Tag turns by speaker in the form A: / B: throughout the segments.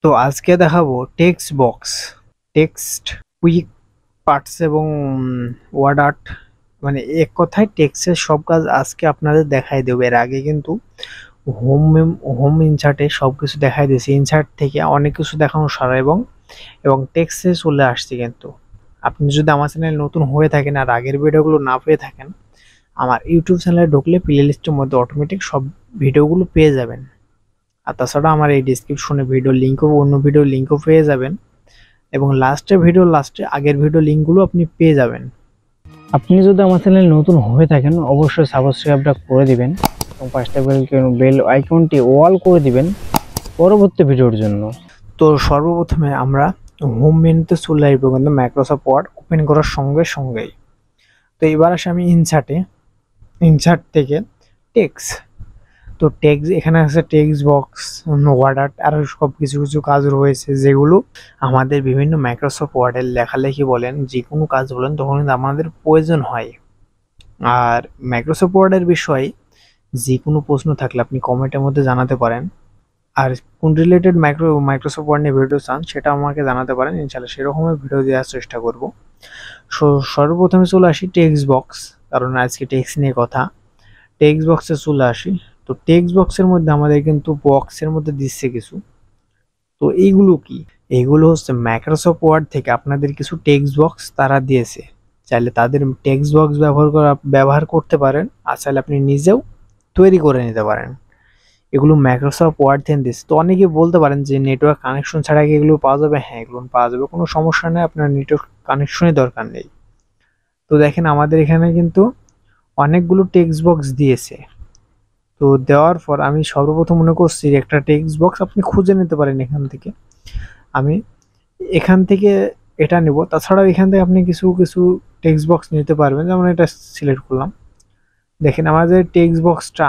A: তো আজকে দেখাবো text box, text quick parts এবং ওয়ার্ড আর্ট, মানে এক কথায় টেক্সটের সব কাজ আজকে আপনাদের দেখাই দেবো। এর আগে কিন্তু হোম হোম ইনসার্টে সব কিছু দেখাই দিয়েছি, ইনসার্ট থেকে অনেক কিছু দেখানো সারা এবং এবং টেক্সটে চলে আসছে। কিন্তু আপনি যদি আমার চ্যানেল নতুন হয়ে থাকেন আর আগের ভিডিওগুলো না পেয়ে থাকেন, আমার ইউটিউব চ্যানেলে ঢুকলে প্লে লিস্টের মধ্যে অটোমেটিক সব ভিডিওগুলো পেয়ে যাবেন। আর তাছাড়া আমার এই ডিসক্রিপশনে ভিডিও লিঙ্কও, অন্য ভিডিও লিঙ্কও পেয়ে যাবেন এবং লাস্টে আগের ভিডিও লিঙ্কগুলো আপনি পেয়ে যাবেন।
B: আপনি যদি আমার চ্যানেল নতুন হয়ে থাকেন অবশ্যই সাবস্ক্রাইবটা করে দিবেন এবং পাঁচটা বেল আইকনটি অল করে দিবেন পরবর্তী ভিডিওর জন্য।
A: তো সর্বপ্রথমে আমরা হোম মেনুতে চলে আসবো কিন্তু মাইক্রোসফট ওয়ার্ড ওপেন করার সঙ্গেই। তো এবার আসে আমি ইনসার্ট থেকে টেক্সট। তো টেক্সট এখানে আছে টেক্সট বক্স, ওয়ার্ডার, আরও সব কিছু কাজ রয়েছে যেগুলো আমাদের বিভিন্ন মাইক্রোসফট ওয়ার্ডের লেখালেখি বলেন, যে কোনো কাজ বলেন, তখন কিন্তু আমাদের প্রয়োজন হয়। আর মাইক্রোসফট ওয়ার্ডের বিষয়ে যে কোনো প্রশ্ন থাকলে আপনি কমেন্টের মধ্যে জানাতে পারেন। আর কোন রিলেটেড মাইক্রোসফট ওয়ার্ড নিয়ে ভিডিও চান সেটা আমাকে জানাতে পারেন, ইনশাল্লাহ সেরকমের ভিডিও দেওয়ার চেষ্টা করব। সর্বপ্রথমে চলে আসি টেক্সট বক্স, কারণ আজকে টেক্সট নিয়ে কথা। টেক্সট বক্সে চলে আসি। তো টেক্সট বক্সের মধ্যে আমাদের কিন্তু বক্সের মধ্যে দিচ্ছে কিছু। তো এইগুলো কি? এইগুলো হচ্ছে মাইক্রোসফট ওয়ার্ড থেকে আপনাদের কিছু টেক্সট বক্স তারা দিয়েছে। চাইলে তাদের টেক্সট বক্স ব্যবহার করতে পারেন, আর চাইলে আপনি নিজেও তৈরি করে নিতে পারেন। এগুলো মাইক্রোসফট ওয়ার্ড থেকে দিচ্ছে। তো অনেকে বলতে পারেন যে নেটওয়ার্ক কানেকশন ছাড়া কি এগুলো পাওয়া যাবে? হ্যাঁ, এগুলো পাওয়া যাবে, কোনো সমস্যা নেই, আপনার নেটওয়ার্ক কানেকশনই দরকার নেই। তো দেখেন আমাদের এখানে কিন্তু অনেকগুলো টেক্সট বক্স দিয়েছে। তো দেওয়ার পর আমি সর্বপ্রথম মনে করছি একটা টেক্সট বক্স আপনি খুঁজে নিতে পারেন এখান থেকে। আমি এখান থেকে এটা নেব। তাছাড়াও এখান থেকে আপনি কিছু টেক্সট বক্স নিতে পারবেন, যেমন এটা সিলেক্ট করলাম। দেখেন আমাদের টেক্সট বক্সটা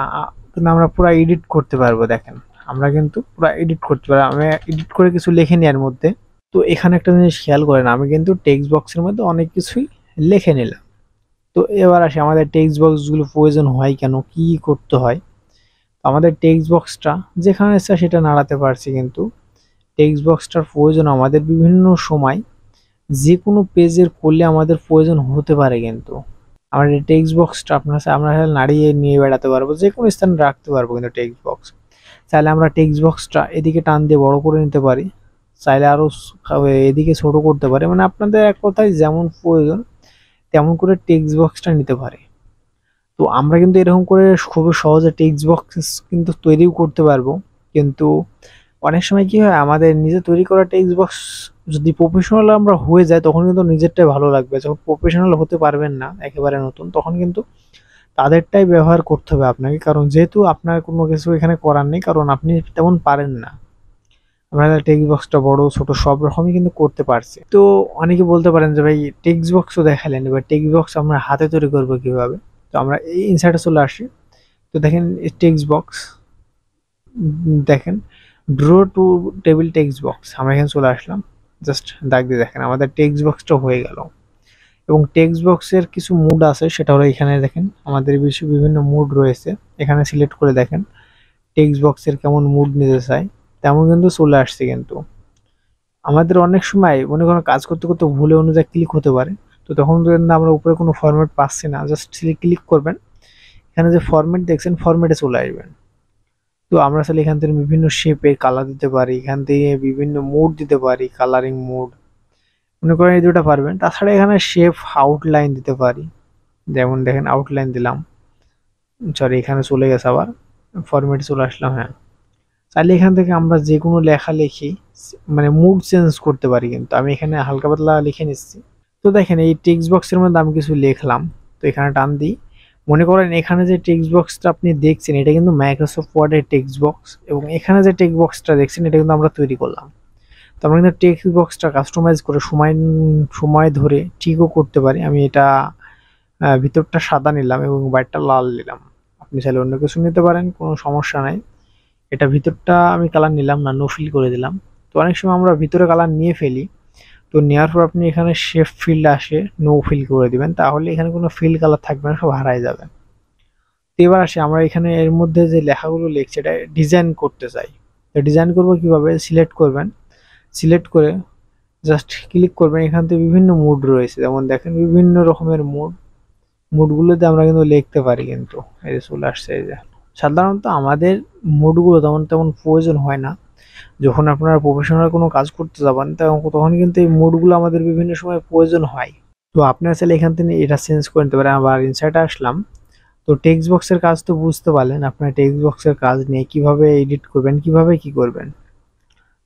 A: কিন্তু আমরা পুরো এডিট করতে পারবো। দেখেন আমরা কিন্তু পুরো এডিট করতে পারবো, আমি এডিট করে কিছু লিখে নিই এর মধ্যে। তো এখানে একটা জিনিস খেয়াল করেন, আমি কিন্তু টেক্সট বক্সের মধ্যে অনেক কিছুই লিখে নিলাম। তো এবার আসি আমাদের টেক্সট বক্সগুলো প্রয়োজন হয় কেন, কি করতে হয়। আমাদের টেক্সট বক্সটা যেখানে ইচ্ছা সেটা নাড়াতে পারছি, কিন্তু টেক্সট বক্সটার প্রয়োজন আমাদের বিভিন্ন সময় যে কোনো পেজের করলে আমাদের প্রয়োজন হতে পারে। কিন্তু আমরা এই টেক্সট বক্সটা আমরা নাড়িয়ে নিয়ে বেড়াতে পারবো, যে কোনো স্থানে রাখতে পারবো। কিন্তু টেক্সট বক্স চাইলে আমরা টেক্সট বক্সটা এদিকে টান দিয়ে বড় করে নিতে পারি, চাইলে আরও এদিকে ছোট করতে পারি, মানে আপনাদের এক কথায় যেমন প্রয়োজন তেমন করে টেক্সট বক্সটা নিতে পারে। তো আমরা কিন্তু এরকম করে খুবই সহজে টেক্সট বক্স কিন্তু তৈরিও করতে পারবো। কিন্তু অনেক সময় কি হয়, আমাদের নিজে তৈরি করা টেক্সট বক্স যদি প্রফেশনাল আমরা হয়ে যায় তখন কিন্তু নিজেরটাই ভালো লাগবে। যখন প্রফেশনাল হতে পারবেন না, একেবারে নতুন, তখন কিন্তু তাদেরটাই ব্যবহার করতে হবে আপনাকে, কারণ যেহেতু আপনার কোনো কিছু এখানে করার নেই, কারণ আপনি তেমন পারেন না। আপনারা টেক্সট বক্সটা বড় ছোট সব রকমই কিন্তু করতে পারছে। তো অনেকে বলতে পারেন যে ভাই টেক্সট বক্সও দেখালেন, এবার টেক্সট বক্স আমরা হাতে তৈরি করবো কিভাবে? তো আমরা এই ইনসার্টে চলে আসি। তো দেখেন টেক্সট বক্স, দেখেন draw to table text box, আমরা এখানে চলে আসলাম। জাস্ট দাগ দিয়ে দেখেন আমাদের টেক্সট বক্সটা হয়ে গেল। এবং টেক্সট বক্সের কিছু মুড আছে, সেটা হলো এখানে দেখেন আমাদের বিভিন্ন মুড রয়েছে। এখানে সিলেক্ট করে দেখেন টেক্সট বক্সের কেমন মুড নিতে চাই, তেমন কিন্তু চলে আসছে। কিন্তু আমাদের অনেক সময় মনে করেন কাজ করতে করতে ভুলে অনুযায়ী ক্লিক হতে পারে। তো তখন কিন্তু আমরা উপরে কোনো ফরম্যাট পাচ্ছি না, জাস্ট ক্লিক করবেন, এখানে যে ফরম্যাট দেখছেন ফরম্যাটে চলে আসবেন। তো আমরা আসলে এখান থেকে বিভিন্ন শেপের কালার দিতে পারি, এখান থেকে বিভিন্ন মুড দিতে পারি, কালারিং মুড মনে করেন এই দুটো পারবেন। তাছাড়া এখানে শেপ আউটলাইন দিতে পারি, যেমন দেখেন আউটলাইন দিলাম। সরি, এখানে চলে গেছে, আবার ফরম্যাটে চলে আসলাম। হ্যাঁ, চাইলে এখান থেকে আমরা যে কোনো লেখালেখি মানে মুড চেঞ্জ করতে পারি। কিন্তু আমি এখানে হালকা পাতলা লিখে নিচ্ছি। তো দেখেন এই টেক্সট বক্সের মধ্যে আমি কিছু লিখলাম, তো এখানে টান দিই। মনে করেন এখানে যে টেক্সট বক্সটা আপনি দেখছেন এটা কিন্তু মাইক্রোসফট ওয়ার্ডের টেক্সট বক্স, এবং এখানে যে টেক্সট বক্সটা দেখছেন এটা কিন্তু আমরা তৈরি করলাম। তো আমরা কিন্তু টেক্সট বক্সটা কাস্টমাইজ করে সময় ধরে ঠিকও করতে পারি। আমি এটা ভিতরটা সাদা নিলাম এবং বাইরটা লাল নিলাম, আপনি চাইলে অন্য কিছু নিতে পারেন, কোনো সমস্যা নাই। এটা ভিতরটা আমি কালার নিলাম না, নো ফিল করে দিলাম। তো অনেক সময় আমরা ভিতরে কালার নিয়ে ফেলি, তো নেওয়ার পর আপনি এখানে শেপ ফিল্ড আসে নো ফিল করে দিবেন, তাহলে এখানে কোনো ফিল কালার থাকবে না, সব হারাই যাবে। তো এবার আসি আমরা এখানে এর মধ্যে যে লেখাগুলো লিখছি এটা ডিজাইন করতে চাই। তো ডিজাইন করবো কিভাবে? সিলেক্ট করবেন, সিলেক্ট করে জাস্ট ক্লিক করবেন। এখান থেকে বিভিন্ন মুড রয়েছে, যেমন দেখেন বিভিন্ন রকমের মুডগুলোতে আমরা কিন্তু লিখতে পারি কিন্তু। এই যে চলে আসছে এই যে। সাধারণত আমাদের মুডগুলো তেমন তেমন প্রয়োজন হয় না, যখন আপনারা প্রফেশনাল কোনো কাজ করতে যাবেন তখন কিন্তু এই মুডগুলো আমাদের বিভিন্ন সময় প্রয়োজন হয়। তো আপনারা চাইলে এখান থেকে এটা চেঞ্জ করে নিতে পারেন। আবার ইনসার্টে আসলাম, তো টেক্সট বক্সের কাজ তো বুঝতে পারলেন, আপনার টেক্সট বক্সের কাজ নিয়ে কিভাবে এডিট করবেন, কিভাবে কি করবেন।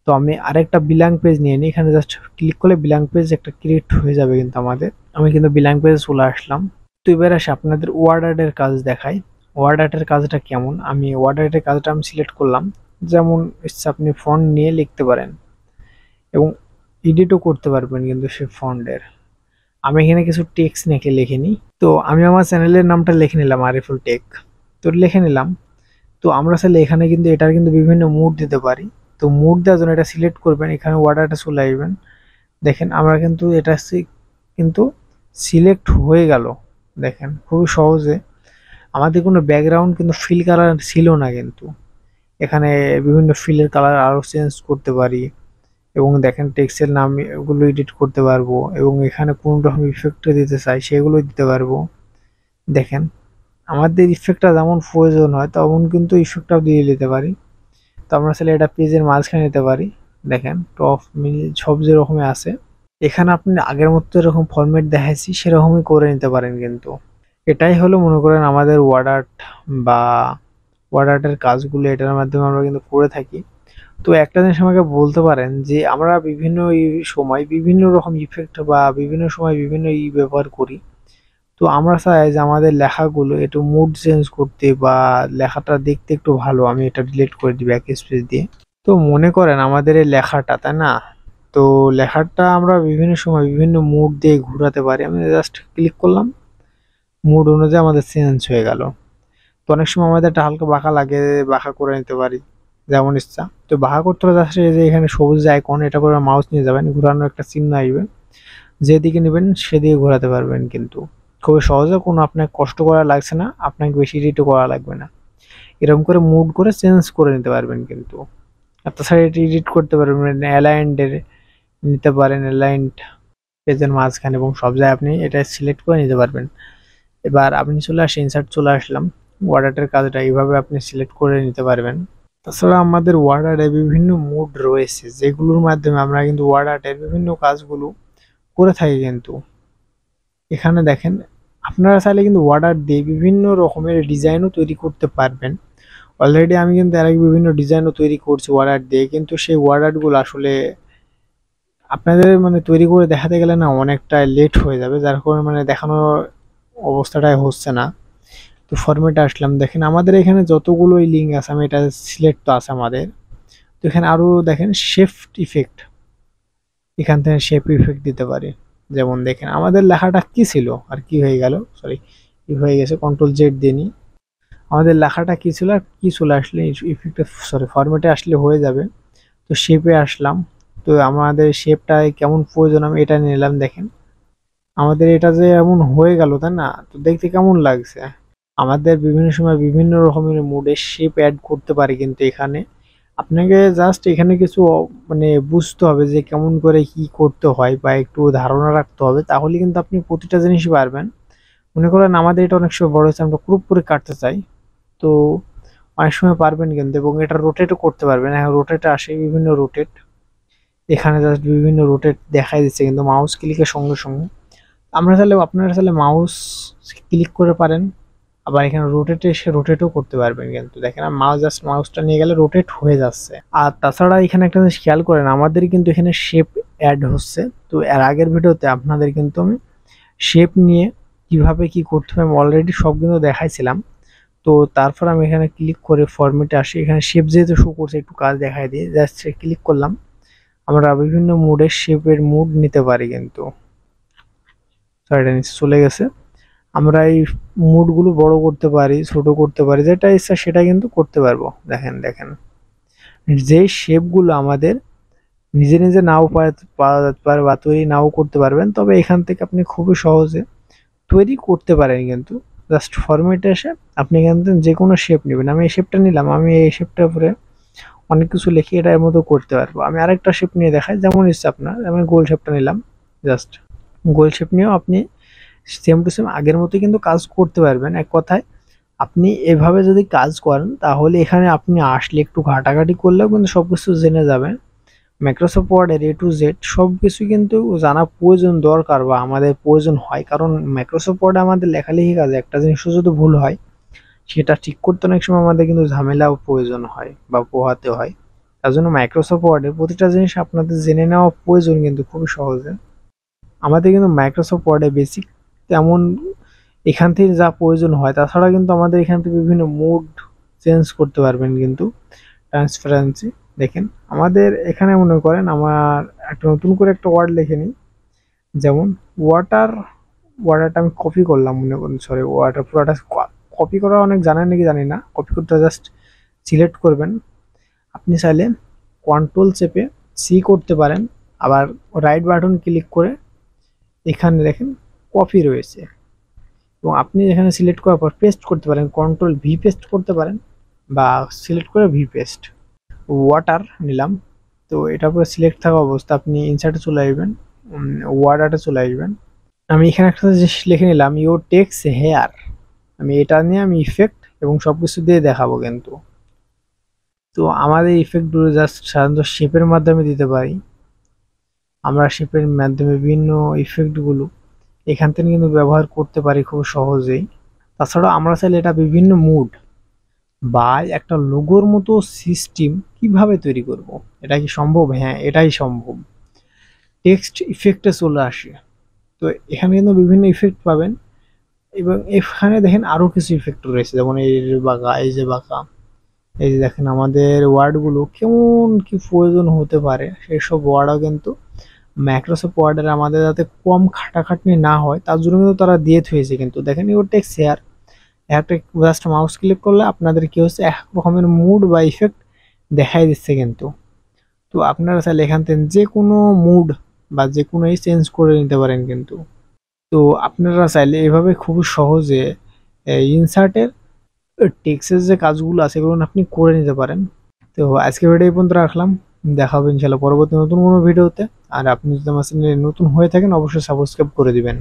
A: তো আমি আরেকটা ব্ল্যাঙ্ক পেজ নিয়ে নিই, এখানে জাস্ট ক্লিক করলে ব্ল্যাঙ্ক পেজ একটা ক্রিয়েট হয়ে যাবে কিন্তু আমাদের। আমি কিন্তু ব্ল্যাঙ্ক পেজে চলে আসলাম। তো এবার আসে আপনাদের ওয়ার্ড আর্টের কাজ দেখাই। ওয়ার্ড আর্টের কাজটা কেমন, আমি ওয়ার্ড আর্টের কাজটা আমি সিলেক্ট করলাম। যেমন ইচ্ছা আপনি ফন্ট নিয়ে লিখতে পারেন এবং এডিটও করতে পারবেন কিন্তু সেই ফন্টের। আমি এখানে কিছু টেক্সট লিখে নিই। তো আমি আমার চ্যানেলের নামটা লিখে নিলাম আরিফুল টেক, তো লিখে নিলাম। তো আমরা চাইলে এখানে কিন্তু এটার কিন্তু বিভিন্ন মুড দিতে পারি। তো মুড দেওয়ার জন্য এটা সিলেক্ট করবেন, এখানে ওয়ার্ডারটা চলে আসবেন। দেখেন আমরা কিন্তু এটা কিন্তু সিলেক্ট হয়ে গেল। দেখেন খুবই সহজে, আমাদের কোনো ব্যাকগ্রাউন্ড কিন্তু ফিল কালার ছিল না কিন্তু। এখানে বিভিন্ন ফিলের কালার আরও চেঞ্জ করতে পারি এবং দেখেন টেক্সটের নাম এগুলো এডিট করতে পারবো এবং এখানে কোন রকম ইফেক্ট দিতে চাই সেগুলো দিতে পারবো। দেখেন আমাদের ইফেক্টটা যেমন প্রয়োজন হয় তেমন কিন্তু ইফেক্টটাও দিয়ে দিতে পারি। তো আমরা চাইলে এটা পেজের মাঝখানে নিতে পারি। দেখেন টপ মিল সব যেরকমই আছে, এখানে আপনি আগের মতো এরকম ফরম্যাট দেখাইছি সেরকমই করে নিতে পারেন কিন্তু। এটাই হলো মনে করেন আমাদের ওয়ার্ড আর্ট বা ওয়ার্ড আর্টের কাজগুলো এটার মাধ্যমে আমরা কিন্তু করে থাকি। তো একটা জিনিস আমাকে বলতে পারেন যে আমরা বিভিন্ন সময় বিভিন্ন রকম ইফেক্ট বা বিভিন্ন সময় বিভিন্ন ব্যবহার করি। তো আমরা চাই যে আমাদের লেখাগুলো একটু মুড চেঞ্জ করতে বা লেখাটা দেখতে একটু ভালো, আমি এটা ডিলিট করে দিই ব্যাক স্পেস দিয়ে। তো মনে করেন আমাদের এই লেখাটা, তাই না? তো লেখাটা আমরা বিভিন্ন সময় বিভিন্ন মুড দিয়ে ঘোরাতে পারি। আমি জাস্ট ক্লিক করলাম, মুড অনুযায়ী আমাদের চেঞ্জ হয়ে গেল। তো অনেক সময় আমাদের একটা হালকা বাঁকা লাগে, বাঁকা করে নিতে পারি যেমন ইচ্ছা। তো বাঁকা করতে হলে জাস্ট এই যে এখানে সবুজ যে আইকন, এটা করে মাউস নিয়ে যাবেন, ঘোরানোর একটা চিহ্ন আসবে, যেদিকে নেবেন সেদিকে ঘোরাতে পারবেন কিন্তু। খুবই সহজে, কোনো আপনাকে কষ্ট করা লাগছে না, আপনাকে বেশি এডিটও করা লাগবে না। এরকম করে মুড করে চেঞ্জ করে নিতে পারবেন কিন্তু। আর তাছাড়া এটি এডিট করতে পারবেন, অ্যালাইন্ডের নিতে পারেন, অ্যালাইন্ড পেজের মাঝখানে এবং সব জায়গায় আপনি এটা সিলেক্ট করে নিতে পারবেন। এবার আপনি চলে আসে ইনসার্ট চলে আসলাম, ওয়ার্ডারের কাজটা এইভাবে আপনি সিলেক্ট করে নিতে পারবেন। তাছাড়া আমাদের ওয়ার্ডারে বিভিন্ন মুড রয়েছে যেগুলোর মাধ্যমে আমরা কিন্তু ওয়ার্ডারের বিভিন্ন কাজগুলো করে থাকি কিন্তু। এখানে দেখেন আপনারা চাইলে কিন্তু ওয়ার্ডার দিয়ে বিভিন্ন রকমের ডিজাইনও তৈরি করতে পারবেন। অলরেডি আমি কিন্তু এর আগে বিভিন্ন ডিজাইনও তৈরি করছি ওয়ার্ডার দিয়ে, কিন্তু সেই ওয়ার্ডারগুলো আসলে আপনাদের মানে তৈরি করে দেখাতে গেলে না অনেকটা লেট হয়ে যাবে, যার কারণে মানে দেখানোর অবস্থাটাই হচ্ছে না। তো ফরম্যাটে আসলাম, দেখেন আমাদের এখানে যতগুলো লিঙ্ক আছে আমি এটা সিলেক্ট তো আছে আমাদের। তো এখানে আরও দেখেন শেফট ইফেক্ট, এখান থেকে শেপ ইফেক্ট দিতে পারি। যেমন দেখেন আমাদের লেখাটা কি ছিল আর কি হয়ে গেল, সরি কি হয়ে গেছে, কন্ট্রোল জেড দিয়ে নিই। আমাদের লেখাটা কি ছিল আর কি চলে আসলে ইফেক্টে, সরি ফরম্যাটে আসলে হয়ে যাবে। তো শেপে আসলাম, তো আমাদের শেপটা কেমন প্রয়োজন আমি এটা নিলাম। দেখেন আমাদের এটা যে এমন হয়ে গেল, তাই না? তো দেখতে কেমন লাগছে। আমাদের বিভিন্ন সময় বিভিন্ন রকমের মুডের শেপ অ্যাড করতে পারি কিন্তু এখানে। আপনাকে জাস্ট এখানে কিছু মানে বুঝতে হবে যে কেমন করে কি করতে হয় বা একটু ধারণা রাখতে হবে, তাহলে কিন্তু আপনি প্রতিটা জিনিসই পারবেন। মনে করেন আমাদের এটা অনেক সময় বড় হচ্ছে, আমরা ক্রপ করে কাটতে চাই, তো অনেক সময় পারবেন কিন্তু, এবং এটা রোটেটও করতে পারবেন। এখন রোটেটে আসে বিভিন্ন রোটেট, এখানে জাস্ট বিভিন্ন রোটেট দেখাই দিচ্ছে কিন্তু মাউস ক্লিকের সঙ্গে সঙ্গে। আপনারা চাইলে মাউস ক্লিক করে পারেন, আবার এখানে রোটেটে এসে রোটেটও করতে পারবেন কিন্তু। দেখেন মাউসটা নিয়ে গেলে রোটেট হয়ে যাচ্ছে। আর তাছাড়া এখানে একটা জিনিস খেয়াল করেন, আমাদের কিন্তু এখানে শেপ অ্যাড হচ্ছে। তো এর আগের ভিডিওতে আপনাদের কিন্তু আমি শেপ নিয়ে কিভাবে কি করতে হবে আমি অলরেডি সব কিন্তু দেখাইছিলাম। তো তারপর আমি এখানে ক্লিক করে ফরম্যাটে আসি, এখানে শেপ যেহেতু শো করছে একটু কাজ দেখাই দিয়ে জাস্ট ক্লিক করলাম। আমরা বিভিন্ন মুডের শেপের মুড নিতে পারি কিন্তু। সরি এটা নিচে চলে গেছে। আমরা এই মুডগুলো বড় করতে পারি, ছোট করতে পারি, যেটা ইচ্ছা সেটা কিন্তু করতে পারবো। দেখেন দেখেন যে শেপগুলো আমাদের নিজে নিজে নাও পাওয়া যেতে পারে বা তৈরি নাও করতে পারবেন, তবে এখান থেকে আপনি খুবই সহজে তৈরি করতে পারেন কিন্তু। জাস্ট ফরম্যাটে এসে আপনি এখান থেকে যে কোনো শেপ নেবেন, আমি এই শেপটা নিলাম, আমি এই শেপটার উপরে অনেক কিছু লিখে এটা এর মতো করতে পারবো। আমি আরেকটা শেপ নিয়ে দেখাই, যেমন ইচ্ছে আপনার। আমি গোল শেপটা নিলাম, জাস্ট গোল শেপ নিয়েও আপনি সেম টু সেম আগের মতোই কিন্তু কাজ করতে পারবেন। এক কথায় আপনি এভাবে যদি কাজ করেন তাহলে এখানে আপনি আসলে একটু ঘাটাঘাটি করলেও কিন্তু সবকিছু জেনে যাবেন। মাইক্রোসফট ওয়ার্ডের এ টু জেড সবকিছু কিন্তু জানা প্রয়োজন, দরকার বা আমাদের প্রয়োজন হয়, কারণ মাইক্রোসফট ওয়ার্ডে আমাদের লেখালেখি কাজে একটা জিনিসও যদি ভুল হয় সেটা ঠিক করতে অনেক সময় আমাদের কিন্তু ঝামেলাও প্রয়োজন হয় বা পোহাতে হয়। তার জন্য মাইক্রোসফট ওয়ার্ডে প্রতিটা জিনিস আপনাদের জেনে নেওয়া প্রয়োজন কিন্তু খুবই সহজে। আমাদের কিন্তু মাইক্রোসফট ওয়ার্ডে বেসিক তেমন এখান থেকে যা প্রয়োজন হয়, তাছাড়া কিন্তু আমাদের এখান থেকে বিভিন্ন মুড চেঞ্জ করতে পারবেন কিন্তু। ট্রান্সপারেন্সি দেখেন, আমাদের এখানে মনে করেন আমার একটা নতুন করে একটা ওয়ার্ড লিখে নিই, যেমন ওয়াটার। ওয়াটারটা আমি কপি করলাম মনে করুন, সরি ওয়াটার পুরোটা কপি করা অনেক জানেন নাকি জানি না, কপি করতে জাস্ট সিলেক্ট করবেন। আপনি চাইলে কন্ট্রোল চেপে সি করতে পারেন, আবার রাইট বাটন ক্লিক করে এখানে দেখেন কপি রয়েছে, এবং আপনি এখানে সিলেক্ট করার পর পেস্ট করতে পারেন, কন্ট্রোল ভি পেস্ট করতে পারেন বা সিলেক্ট করে ভি পেস্ট। ওয়াটার নিলাম, তো এটা পুরো সিলেক্ট থাকা অবস্থা আপনি ইনসার্টে চলে আসবেন, ওয়ার্ড আর্টে চলে আসবেন। আমি এখানে একটা জিনিস লিখে নিলাম, ইউর টেক্স হেয়ার। আমি এটা নিয়ে আমি ইফেক্ট এবং সবকিছু দিয়ে দেখাবো কিন্তু। তো আমাদের ইফেক্টগুলো জাস্ট সাধারণত শেপের মাধ্যমে দিতে পারি। আমরা শেপের মাধ্যমে বিভিন্ন ইফেক্টগুলো এখান থেকে কিন্তু ব্যবহার করতে পারি খুব সহজেই। তাছাড়া আমরা চাইলে এটা বিভিন্ন মুড বা একটা লোগোর মতো সিস্টেম কিভাবে তৈরি করব, এটা কি সম্ভব? হ্যাঁ, এটাই সম্ভব। টেক্সট ইফেক্টে চলে আসে, তো এখানে কিন্তু বিভিন্ন ইফেক্ট পাবেন, এবং এখানে দেখেন আরো কিছু ইফেক্ট রয়েছে, যেমন এই যে বাঁকা, এই যে বাঁকা, এই যে দেখেন আমাদের ওয়ার্ডগুলো কেমন কি প্রয়োজন হতে পারে সেই সব ওয়ার্ডও কিন্তু মাইক্রোসফট ওয়ার্ডের আমাদের যাতে কম খাটাখাটনি না হয় তার জন্য কিন্তু তারা দিয়ে থুয়েছে। কিন্তু দেখেন ইউর টেক্সট হেয়ার, একটা জাস্ট মাউস ক্লিক করলে আপনাদের কি হচ্ছে, এক রকমের মুড বা ইফেক্ট দেখাই দিচ্ছে কিন্তু। তো আপনারা চাইলে এখান থেকে যে কোনো মুড বা যে কোনো চেঞ্জ করে নিতে পারেন কিন্তু। তো আপনারা চাইলে এভাবে খুব সহজে ইনসার্টের টেক্সটের যে কাজগুলো আছে এগুলো আপনি করে নিতে পারেন। তো আজকে ভিডিও এই পর্যন্ত রাখলাম, দেখা হবে ইনশাল্লাহ পরবর্তী নতুন কোনো ভিডিওতে। আর আপনি যদি আমার চ্যানেলে নতুন হয়ে থাকেন অবশ্যই সাবস্ক্রাইব করে দিবেন।